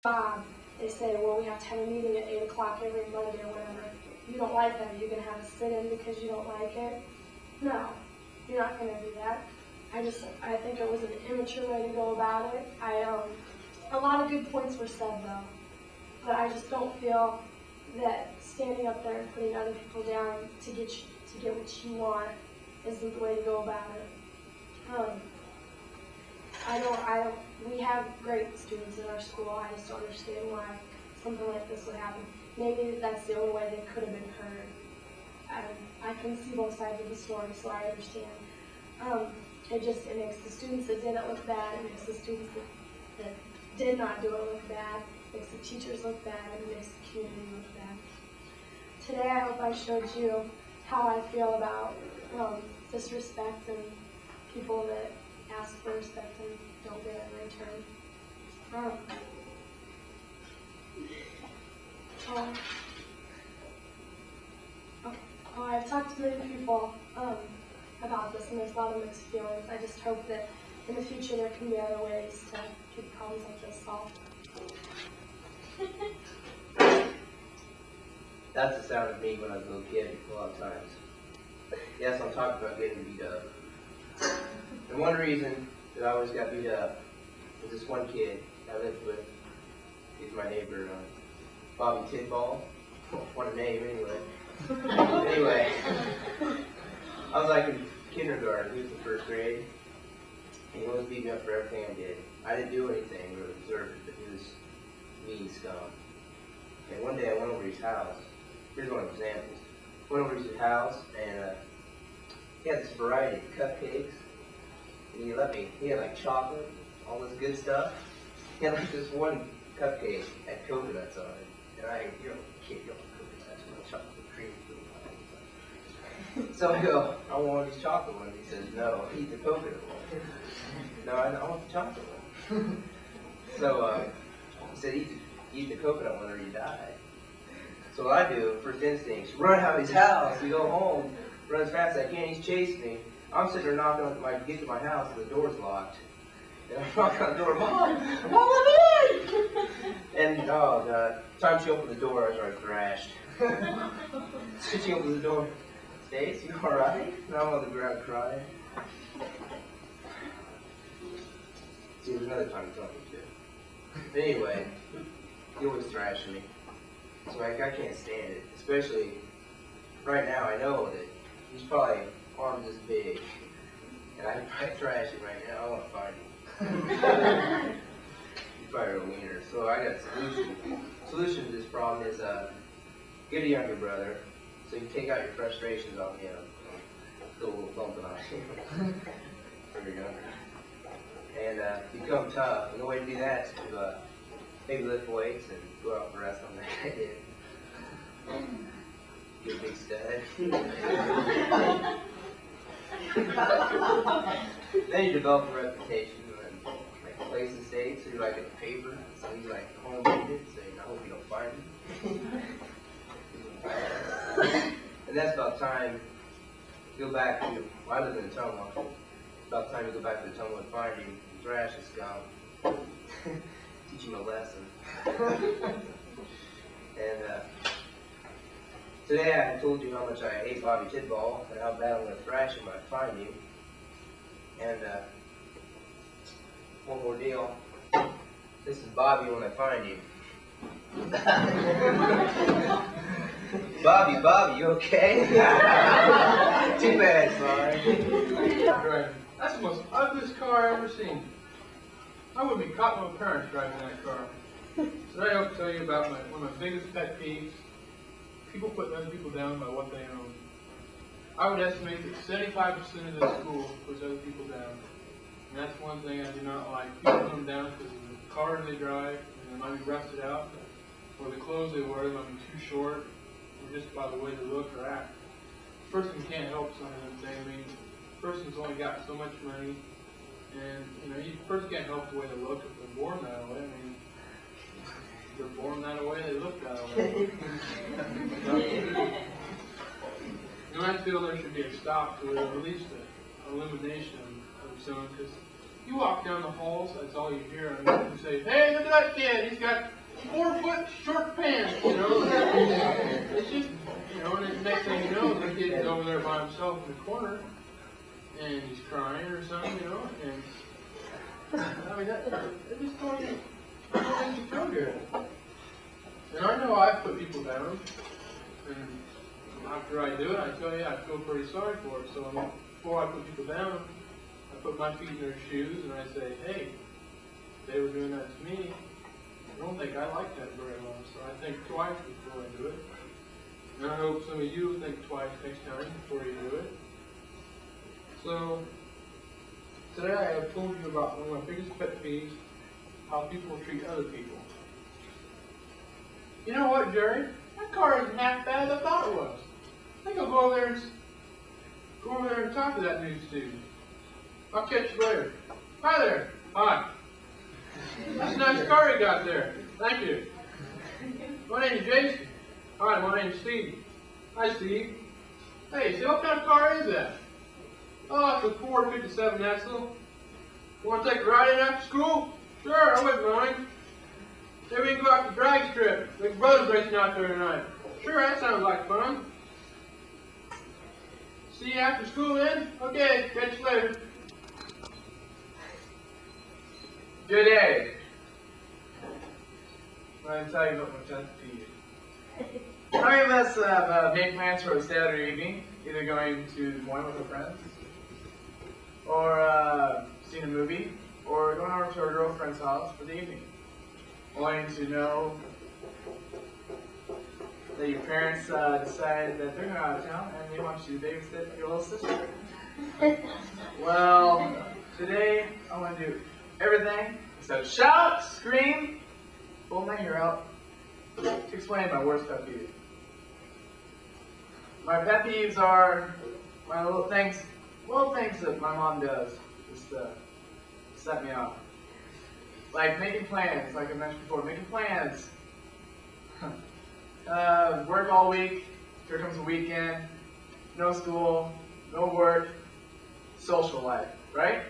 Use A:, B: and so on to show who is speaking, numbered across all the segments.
A: Bob, they say, well, we have to have a meeting at 8 o'clock every Monday or whatever. You don't like that, you're going to have a sit-in because you don't like it? No, you're not going to do that. I think it was an immature way to go about it. A lot of good points were said though, but I just don't feel that standing up there and putting other people down to get what you want isn't the way to go about it. We have great students in our school. I just don't understand why something like this would happen. Maybe that's the only way they could have been heard. I can see both sides of the story, so I understand. It makes the students that did it look bad, it makes the students that did not do it look bad, it makes the teachers look bad, and it makes the community look bad. Today I hope I showed you how I feel about disrespect and people that ask for respect and don't get it in return. I've talked to many people about this, and there's a lot of mixed feelings. I just hope that in the future there can be other ways to keep problems like this solved.
B: That's the sound of me when I was a little kid a lot of times. Yes, I'm talking about getting beat up. And one reason that I always got beat up was this one kid I lived with. He's my neighbor, Bobby Tidball. What a name, anyway. Anyway, I was like in kindergarten. He was in first grade. And he always beat me up for everything I did. I didn't do anything really deserved it, but he was mean scum. And one day I went over to his house. Here's one of the examples. Went over to his house, and he had this variety of cupcakes. And he had like chocolate, all this good stuff. He had like this one cupcake had coconuts on it. And you're a kid, you don't want coconuts, you want chocolate cream. So I go, I want one of these chocolate ones. He says, no, eat the coconut one. No, I want the chocolate one. So he said, eat the coconut one or you die. So what I do, first instinct, run out of his house. We go home, run as fast as I can. He's chasing me. I'm sitting there knocking on get to my house, and the door's locked. And I'm knocking on the door, Mom, I'm in! And oh God, time she opened the door, I was already thrashed. So she opens the door. Stace, you all right? And I'm on the ground crying. See, there's another time he told me to. But anyway, he always thrashing me. So I can't stand it. Especially right now, I know that he's probably arms this big. And I can probably thrash him right now. I want to find him. He's probably a wiener. So I got a solution. Solution to this problem is get a younger brother. So you take out your frustrations on him. Do a little bumping on him. When you're younger. And become tough. And the way to do that is to maybe lift weights and go out for wrestling like I did. Get a big stud. Then you develop a reputation and like place and state, so you're like in the paper, so you like home it, so I hope you don't find me. And that's about time you go back to, well, I live in the Tumwa. It's about time you go back to the Tumwa and find him, thrash his scum, teach him a lesson. And today I told you how much I hate Bobby Tidball and how bad I'm going to thrash him when I find him. And one more deal. This is Bobby when I find him. Bobby, you okay? Too bad, sorry.
C: That's the most ugliest car I've ever seen. I wouldn't be caught with my parents driving that car. Today I'll tell you about one of my biggest pet peeves. People putting other people down by what they own. I would estimate that 75% of the school puts other people down. And that's one thing I do not like. People put them down because of the car they drive, and they might be rusted out, or the clothes they wear might be too short, or just by the way they look or act. A person can't help some of them things. I mean, a person's only got so much money, and a person can't help the way they look if they're born that way. I mean, if they're born that way, they look that way. I feel there should be a stop to at least the elimination of someone, because You walk down the halls, that's all you hear. I mean, you say, hey, look at that kid. He's got 4-foot short pants, you know. It's just, you know, and the next thing you know, the kid's over there by himself in the corner, and he's crying or something, you know. And I mean, that just don't make you feel good. And I know I've put people down, and after I do it, I tell you, I feel pretty sorry for it. So before I put people down, I put my feet in their shoes, and I say, hey, if they were doing that to me, I don't think I like that very well. So I think twice before I do it. And I hope some of you will think twice next time before you do it. So today I have told you about one of my biggest pet peeves, how people treat other people. You know what, Jerry? That car isn't half bad as I thought it was. I think I'll go over there and talk to that new student. I'll catch you later. Hi there. Hi. That's a nice car you got there. Thank you. My name's Jason. Hi, my name's Steve. Hi, Steve. Hey, see what kind of car is that? Oh, it's a Ford 57 Axle. You want to take a ride in after school? Sure, I wouldn't mind. Maybe we can go out to the drag strip. Big brother's racing out there tonight. Sure, that sounds like fun. See you after school then? Okay, catch you later.
D: Good day. I'm going to tell you about my pet peeve. How many of us have made plans for a Saturday evening, either going to Des Moines with our friends, or seeing a movie, or going over to our girlfriend's house for the evening, only to know that your parents decided that they're going out of town and they want you to babysit your little sister? Well, today I want to do everything except shout, scream, pull my hair out to explain my worst pet peeve. My pet peeves are my little things that my mom does just to set me off. Like making plans, like I mentioned before, making plans. Work all week, here comes the weekend, no school, no work, social life, right?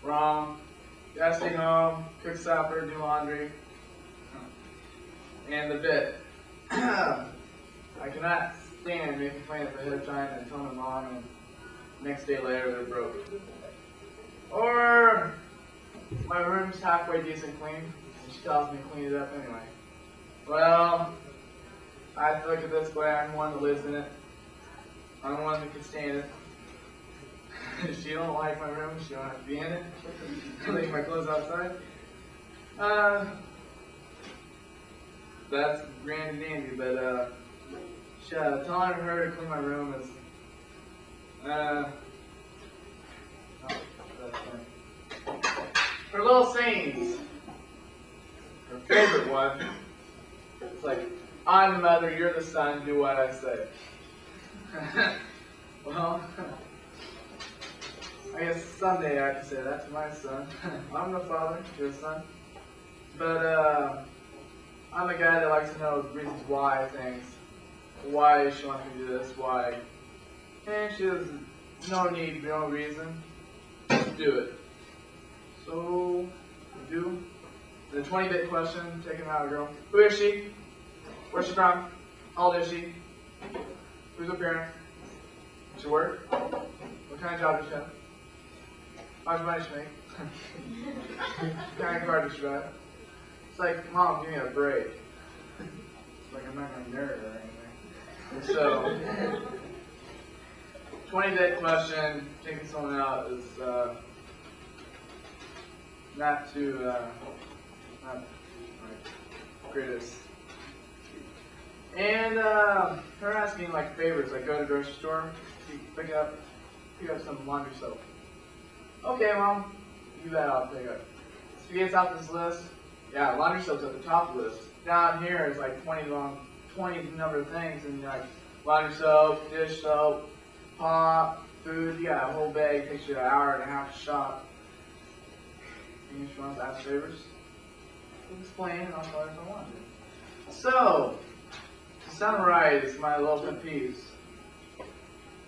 D: Wrong. Gotta stay home, cook supper, do laundry, and the bit. I cannot stand making plans ahead of time and telling my mom, and next day later they're broke. Or my room's halfway decent clean, and she tells me to clean it up anyway. Well, I have to look at this way. I'm one that lives in it. I'm one that can stand it. She don't like my room, she don't have to be in it. I leave my clothes outside. That's grand and dandy, but telling her to clean my room is oh, that's funny. Her little sayings. Her favorite one. It's like, I'm the mother, you're the son, do what I say. Well, I guess someday I can say that to my son. I'm the father, you're the son. But I'm a guy that likes to know the reasons why things. Why she wants me to do this, why. And she has no need, no reason. Just do it. So, we do. The 20-bit question, taking out a girl. Who is she? Where's she from? How old is she? Who's her parents? Does she work? What kind of job does she have? How much money does she make? What kind of car does she drive? It's like, Mom, give me a break. It's like I'm not going to nerd or anything. So, 20-bit question, taking someone out is not my greatest. And her asking like favors, like go to the grocery store, pick up some laundry soap. Okay, Mom, you bet I'll pick up. So she gets out this list. Yeah, laundry soap's at the top of the list. Down here is like 20 number of things, and like laundry soap, dish soap, pop, food. You got a whole bag. It takes you an hour and a half to shop. And she wants to ask favors. We'll explain, and I'll tell her if I want to. So, to summarize my little pet peeves,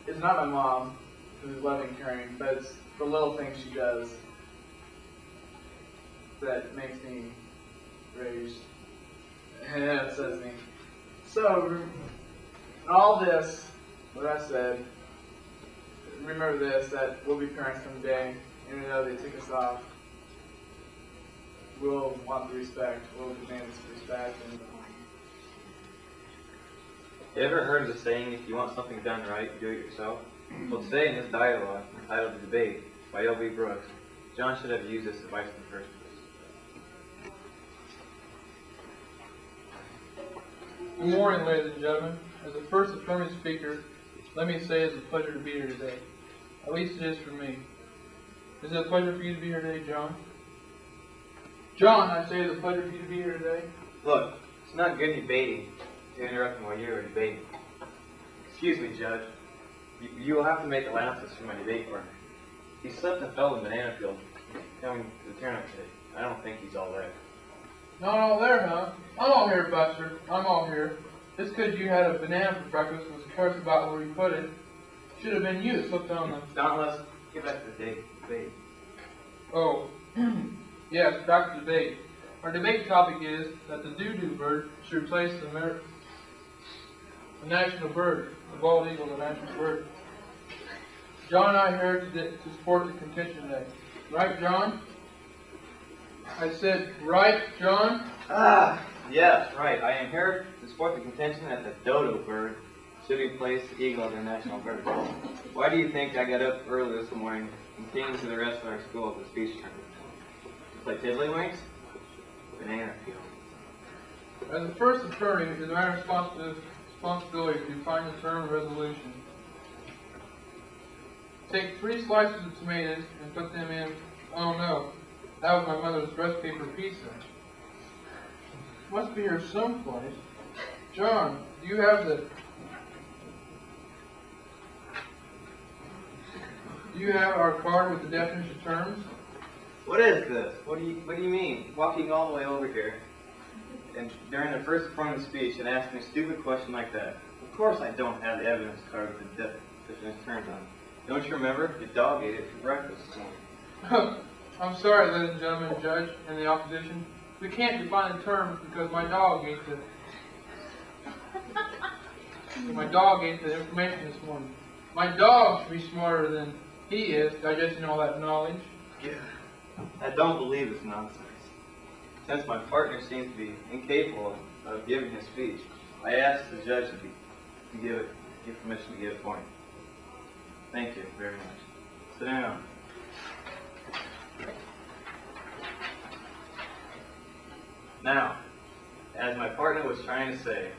D: it's not my mom, who's loving, caring, but it's the little things she does that makes me rage. Yeah, it says me. So, all this, what I said, remember this, that we'll be parents someday, and even though they take us off, we'll want the respect, we'll demand this respect. And
E: You ever heard of the saying, if you want something done right, do it yourself? Well, today in this dialogue, entitled The Debate, by L.B. Brooks, John should have used this advice in the first place.
C: Good morning, ladies and gentlemen. As the first affirmative speaker, let me say it's a pleasure to be here today. At least it is for me. Is it a pleasure for you to be here today, John? John, I say it's a pleasure for you to be here today.
E: Look, it's not good debating to interrupt me while you are debating. Excuse me, Judge. You will have to make allowances for my debate partner. He slipped and fell in the banana field coming to the tournament today. I don't think he's all there.
C: Not all there, huh? I'm all here, Buster. I'm all here. Just because you had a banana for breakfast was careless about where you put it. Should have been you that slipped on them.
E: Don, let's get back to the debate.
C: Oh, yes, back to the debate. Our debate topic is that the doo-doo bird should replace the national bird, the bald eagle, the national bird. John and I are here to support the contention today. Right, John? I said, right, John?
E: Yes, right. I am here to support the contention that the dodo bird should replace the eagle as our national bird. Why do you think I got up early this morning and came to the rest of our school at the speech tournament? To play tiddlywinks? Banana field.
C: As the first attorney, it is my responsibility to find the term of resolution. Take 3 slices of tomatoes and put them in, oh no, that was my mother's breast paper pizza. Must be here someplace. John, do you have our card with the definition of terms?
E: What is this? What do you mean? Walking all the way over here and during the first affirmative speech and asking a stupid question like that. Of course I don't have the evidence card with the definition of terms on it. Don't you remember? Your dog ate it for breakfast this morning.
C: I'm sorry, ladies and gentlemen, Judge and the opposition. We can't define the terms because my dog ate the information this morning. My dog should be smarter than he is, digesting all that knowledge.
E: Yeah. I don't believe this nonsense. Since my partner seems to be incapable of giving his speech, I asked the judge to give permission to give a point. Thank you very much. Sit down. Now, as my partner was trying to say,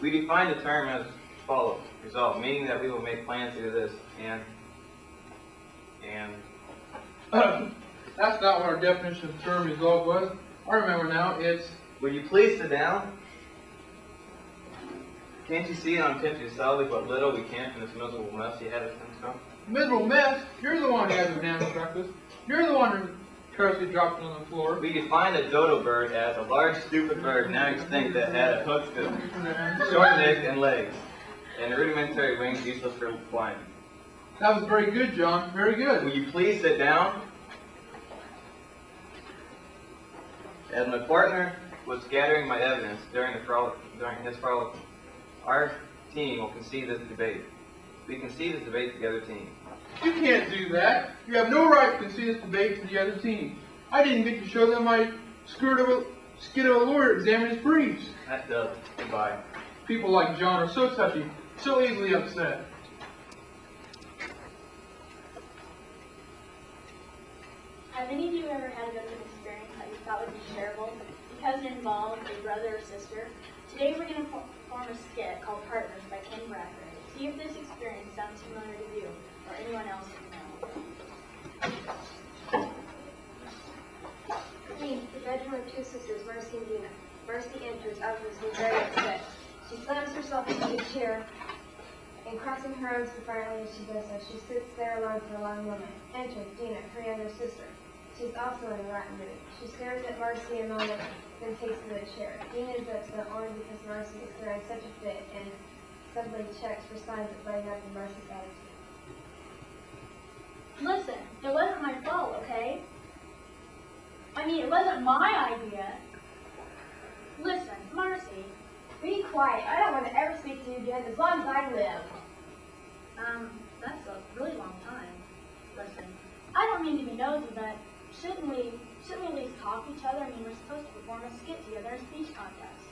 E: we define the term as follows: resolve, meaning that we will make plans to do this and
C: That's not what our definition of term resolve was. I remember now, it's...
E: Will you please sit down? Can't you see I'm attempting to salvage what little we can from this miserable mess you had us from?
C: Miserable mess? You're the one who had the banana breakfast. You're the one who carelessly dropped it on the floor.
E: We defined a dodo bird as a large, stupid bird now extinct that had a hooked bill, short neck and legs, and rudimentary wings useless for flying.
C: That was very good, John. Very good.
E: Will you please sit down? As my partner was gathering my evidence during his frolic, our team will concede this debate. We concede this debate to the other team.
C: You can't do that. You have no right to concede this debate to the other team. I didn't get to show them my skit of a lawyer examining his briefs.
E: That does. Goodbye.
C: People like John are so touchy, so easily upset.
F: Have any of you ever had a bit of an experience that you thought would be shareable because it involved a brother or sister? Today we're going to form a skit called Partners by Ken Bradbury. See if this experience sounds familiar to you or anyone else you know.
G: Scene, the bedroom of 2 sisters, Marcy and Dina. Marcy enters, obviously very upset. She slams herself into a chair and crossing her arms defiantly as she does so. She sits there alone for a long moment. Enters Dina, her younger sister. She is also in a rotten mood. She stares at Marcy a moment, then takes to the chair. Dina is upset only because Marcy is throwing such a fit and suddenly checks for signs of letting up in Marcy's attitude.
F: Listen, it wasn't my fault, okay? I mean, it wasn't my idea. Listen, Marcy.
G: Be quiet. I don't want to ever speak to you again as long as I live.
F: That's a really long time. Listen, I don't mean to be nosy, but shouldn't we at least talk to each other? I mean, we're supposed to perform a skit together in a speech contest.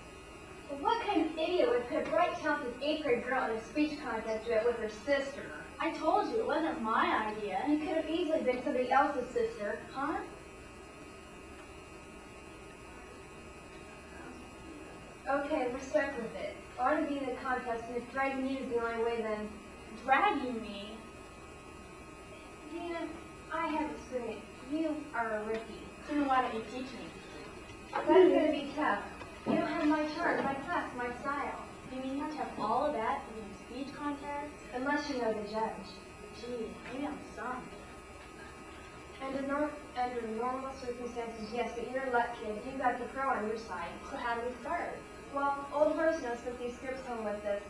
G: Well, what kind of idiot would put a bright, talented 8th grade girl in a speech contest duet with her sister?
F: I told you, it wasn't my idea.
G: You could have easily been somebody else's sister.
F: Huh?
G: Okay, we're stuck with it. I want to be in the contest, and if dragging you is the only way, then...
F: Dragging me?
G: Dina, I have experience. You are a rookie.
F: So then why don't you teach me?
G: That's going to be tough. You don't have my charm, my class, my style.
F: You mean you have to have all of that to be in a speech contest?
G: Unless you know the judge.
F: Gee, maybe I'm some.
G: Under normal circumstances, yes, but you're a luck kid. You got the pro on your side.
F: So how do we start?
G: Well, old horse knows put these scripts home with us,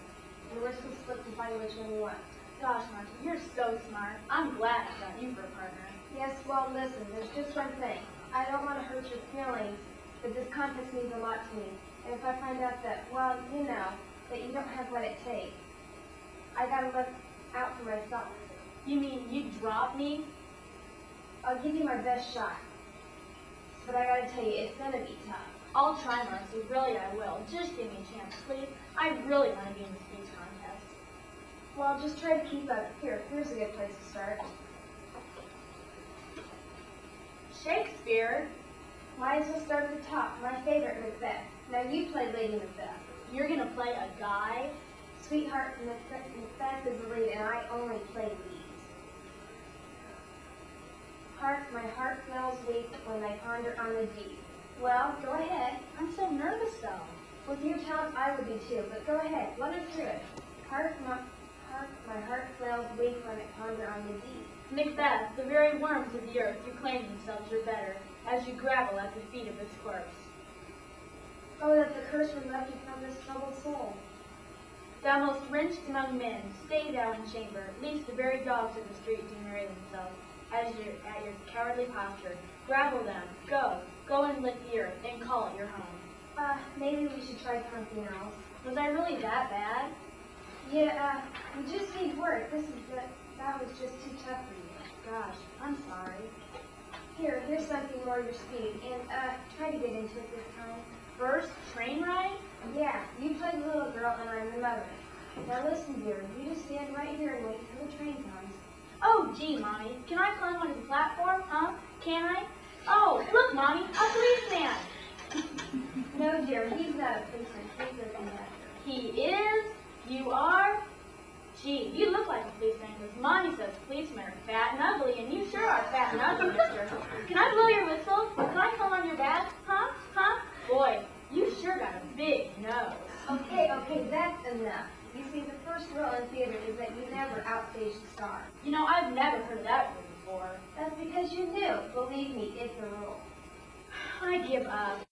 G: and we're supposed to flip to find which one we want.
F: Gosh, Marcy, you're so smart. I'm glad I got you for a partner.
G: Yes, well, listen, there's just one thing. I don't want to hurt your feelings, but this contest means a lot to me. And if I find out that, well, you know, that you don't have what it takes, I gotta look out for myself.
F: You mean you drop me?
G: I'll give you my best shot. But I gotta tell you, it's gonna be tough.
F: I'll try, Marcy. Really, I will. Just give me a chance, please. I really want to be in the speech contest.
G: Well, just try to keep up. Here's a good place to start.
F: Shakespeare?
G: Might as well start at the top. My favorite, Macbeth. Now you play Lady Macbeth.
F: You're gonna play a guy?
G: Sweetheart, Macbeth is the lead, and I only play leads. Hark, my heart feels weak when I ponder on the deep. Well, go ahead.
F: I'm so nervous, though.
G: With your talent, I would be too, but go ahead. Let us through it. Hark, my heart feels weak when I ponder on the deep.
F: Macbeth, the very worms of the earth, you claim themselves your better, as you gravel at the feet of this corpse.
G: Oh, that the curse were lifted from this troubled soul.
F: Thou most wrenched among men, stay thou in chamber, lest the very dogs of the street do marry themselves, at your cowardly posture. Gravel them, go and lick the earth, and call it your home.
G: Maybe we should try something else.
F: Was I really that bad?
G: Yeah, we just need work. That was just too tough for you.
F: Gosh, I'm sorry.
G: Here's something more your speed, and try to get into it this time.
F: First train ride?
G: Yeah, you play the little girl and I'm the mother. Now listen, dear, you just stand right here and wait till the train comes.
F: Oh, gee, Mommy, can I climb onto the platform, huh? Can I? Oh, look, Mommy, a policeman!
G: No, dear, he's not a policeman, he's a conductor.
F: He is? You are? Gee, you look like a policeman, because Mommy says policemen are fat and ugly, and you sure are fat and ugly, mister. Can I blow your whistle? Can I come on your back? Huh? Huh? Boy, you sure got a big nose.
G: Okay, that's enough. You see, the first rule in theater is that you never outstage the star.
F: You know, I've never heard of that rule before.
G: That's because you knew. Believe me, it's a rule.
F: I give up.